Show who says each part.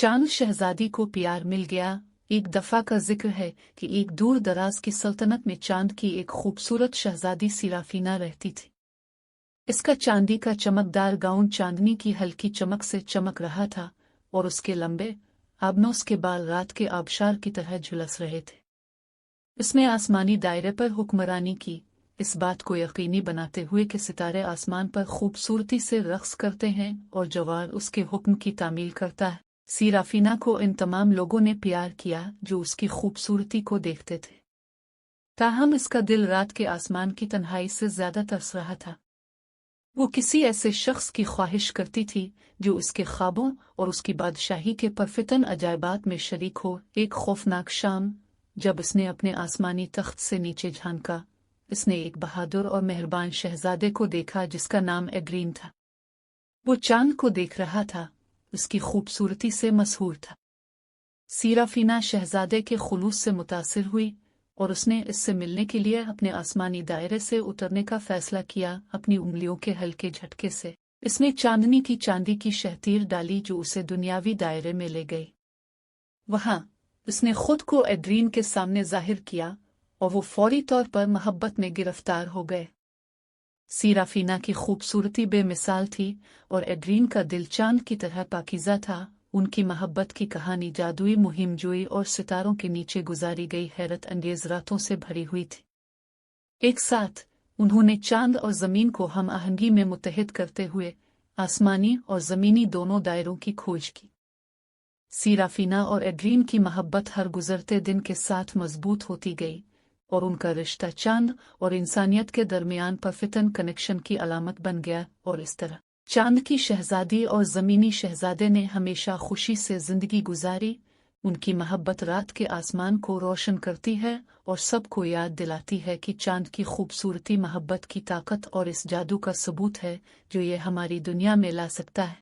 Speaker 1: चांद शहजादी को प्यार मिल गया। एक दफा का जिक्र है कि एक दूर दराज की सल्तनत में चांद की एक खूबसूरत शहजादी सिराफीना रहती थी। इसका चांदी का चमकदार गाउन चांदनी की हल्की चमक से चमक रहा था और उसके लंबे आबनोस के बाल रात के आबशार की तरह झुलस रहे थे। इसने आसमानी दायरे पर हुक्मरानी की, इस बात को यकीनी बनाते हुए कि सितारे आसमान पर खूबसूरती से रक्स करते हैं और जवार उसके हुक्म की तामील करता है। सिराफीना को इन तमाम लोगों ने प्यार किया जो उसकी खूबसूरती को देखते थे, ताहम इसका दिल रात के आसमान की तन्हाई से ज्यादा तरस रहा था। वो किसी ऐसे शख्स की ख्वाहिश करती थी जो उसके ख्वाबों और उसकी बादशाही के परफितन अजायबात में शरीक हो। एक खौफनाक शाम जब इसने अपने आसमानी तख्त से नीचे झांका, इसने एक बहादुर और मेहरबान शहजादे को देखा जिसका नाम एड्रीन था। वो चांद को देख रहा था, उसकी खूबसूरती से मशहूर था। सिराफीना शहजादे के खुलूस से मुतासिर हुई और उसने इससे मिलने के लिए अपने आसमानी दायरे से उतरने का फैसला किया। अपनी उंगलियों के हल्के झटके से इसने चांदनी की चांदी की शहतीर डाली जो उसे दुनियावी दायरे में ले गई। वहां उसने खुद को एड्रीन के सामने जाहिर किया और वो फौरी तौर पर मोहब्बत में गिरफ्तार हो गए। सिराफीना की खूबसूरती बेमिसाल थी और एड्रीन का दिल चांद की तरह पाकीज़ा था। उनकी मोहब्बत की कहानी जादुई मुहिमजोई और सितारों के नीचे गुजारी गई हैरत अंगेज रातों से भरी हुई थी। एक साथ उन्होंने चांद और जमीन को हम आहंगी में मुत्तहिद करते हुए आसमानी और जमीनी दोनों दायरों की खोज की। सिराफीना और एड्रीन की मोहब्बत हर गुजरते दिन के साथ मजबूत होती गई और उनका रिश्ता चांद और इंसानियत के दरमियान परफितन कनेक्शन की अलामत बन गया। और इस तरह चांद की शहजादी और ज़मीनी शहजादे ने हमेशा खुशी से जिंदगी गुजारी। उनकी मोहब्बत रात के आसमान को रोशन करती है और सबको याद दिलाती है कि चांद की खूबसूरती मोहब्बत की ताकत और इस जादू का सबूत है जो ये हमारी दुनिया में ला सकता है।